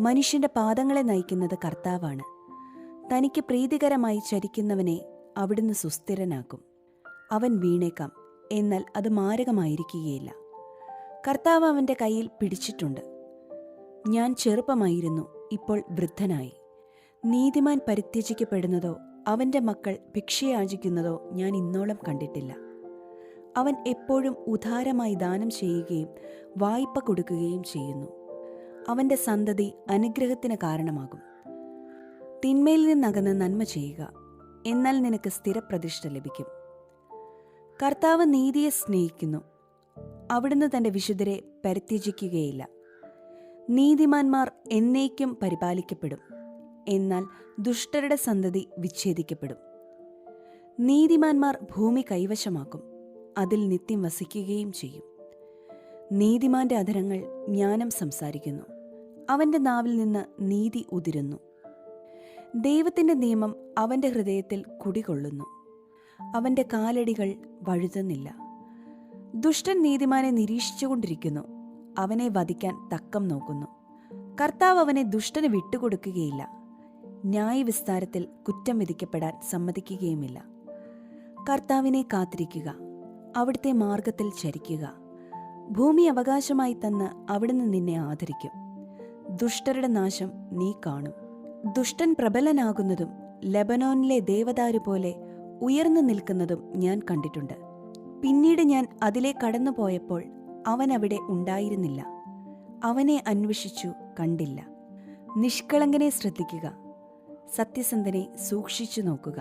മനുഷ്യന്റെ പാദങ്ങളെ നയിക്കുന്നത് കർത്താവാണ്. തനിക്ക് പ്രീതികരമായി ചരിക്കുന്നവനെ അവിടുന്ന് സുസ്ഥിരനാക്കും. അവൻ വീണേക്കാം, എന്നാൽ അത് മാരകമായിരിക്കുകയില്ല. കർത്താവ് അവൻ്റെ കയ്യിൽ പിടിച്ചിട്ടുണ്ട്. ഞാൻ ചെറുപ്പമായിരുന്നു, ഇപ്പോൾ വൃദ്ധനായി. നീതിമാൻ പരിത്യജിക്കപ്പെടുന്നതോ അവൻ്റെ മക്കൾ ഭിക്ഷയാചിക്കുന്നതോ ഞാൻ ഇന്നോളം കണ്ടിട്ടില്ല. അവൻ എപ്പോഴും ഉദാരമായി ദാനം ചെയ്യുകയും വായ്പ കൊടുക്കുകയും ചെയ്യുന്നു. അവൻ്റെ സന്തതി അനുഗ്രഹത്തിന് കാരണമാകും. തിന്മയിൽ നിന്നകന്ന് നന്മ ചെയ്യുക, എന്നാൽ നിനക്ക് സ്ഥിരപ്രതിഷ്ഠ ലഭിക്കും. കർത്താവ് നീതിയെ സ്നേഹിക്കുന്നു, അവിടുന്ന് തൻ്റെ വിശുദ്ധരെ പരിത്യജിക്കുകയില്ല. നീതിമാന്മാർ എന്നേക്കും പരിപാലിക്കപ്പെടും, എന്നാൽ ദുഷ്ടരുടെ സന്തതി വിച്ഛേദിക്കപ്പെടും. നീതിമാന്മാർ ഭൂമി കൈവശമാക്കും, അതിൽ നിത്യം വസിക്കുകയും ചെയ്യും. നീതിമാന്റെ അധരങ്ങൾ ജ്ഞാനം സംസാരിക്കുന്നു, അവൻ്റെ നാവിൽ നിന്ന് നീതി ഉതിരുന്നു. ദൈവത്തിൻ്റെ നിയമം അവൻ്റെ ഹൃദയത്തിൽ കുടികൊള്ളുന്നു, അവൻ്റെ കാലടികൾ വഴുതുന്നില്ല. ദുഷ്ടൻ നീതിമാനെ നിരീക്ഷിച്ചുകൊണ്ടിരിക്കുന്നു, അവനെ വധിക്കാൻ തക്കം നോക്കുന്നു. കർത്താവ് അവനെ ദുഷ്ടന് വിട്ടുകൊടുക്കുകയില്ല, ന്യായവിസ്താരത്തിൽ കുറ്റം വിധിക്കപ്പെടാൻ സമ്മതിക്കുകയുമില്ല. കർത്താവിനെ കാത്തിരിക്കുക, അവിടുത്തെ മാർഗത്തിൽ ചരിക്കുക. ഭൂമി അവകാശമായി തന്ന് അവിടുന്ന് നിന്നെ ആദരിക്കും. ദുഷ്ടരുടെ നാശം നീ കാണും. ദുഷ്ടൻ പ്രബലനാകുന്നതും ലെബനോനിലെ ദേവദാരു പോലെ ഉയർന്നു നിൽക്കുന്നതും ഞാൻ കണ്ടിട്ടുണ്ട്. പിന്നീട് ഞാൻ അതിലെ കടന്നുപോയപ്പോൾ അവൻ അവിടെ ഉണ്ടായിരുന്നില്ല. അവനെ അന്വേഷിച്ചു, കണ്ടില്ല. നിഷ്കളങ്കനെ ശ്രദ്ധിക്കുക, സത്യസന്ധനെ സൂക്ഷിച്ചു നോക്കുക.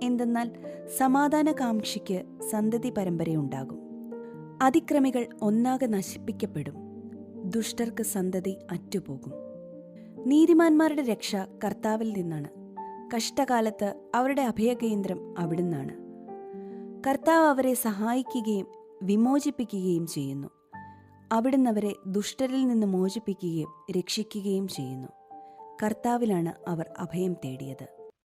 എന്തെന്നാൽ സമാധാനകാംക്ഷിക്ക് സന്തതി പരമ്പരയുണ്ടാകും. അതിക്രമികൾ ഒന്നാകെ നശിപ്പിക്കപ്പെടും, ദുഷ്ടർക്ക് സന്തതി അറ്റുപോകും. നീതിമാന്മാരുടെ രക്ഷ കർത്താവിൽ നിന്നാണ്, കഷ്ടകാലത്ത് അവരുടെ അഭയകേന്ദ്രം അവിടുന്നാണ്. കർത്താവ് അവരെ സഹായിക്കുകയും വിമോചിപ്പിക്കുകയും ചെയ്യുന്നു. അവിടുന്ന് അവരെ ദുഷ്ടരിൽ നിന്ന് മോചിപ്പിക്കുകയും രക്ഷിക്കുകയും ചെയ്യുന്നു. കർത്താവിലാണ് അവർ അഭയം തേടിയത്.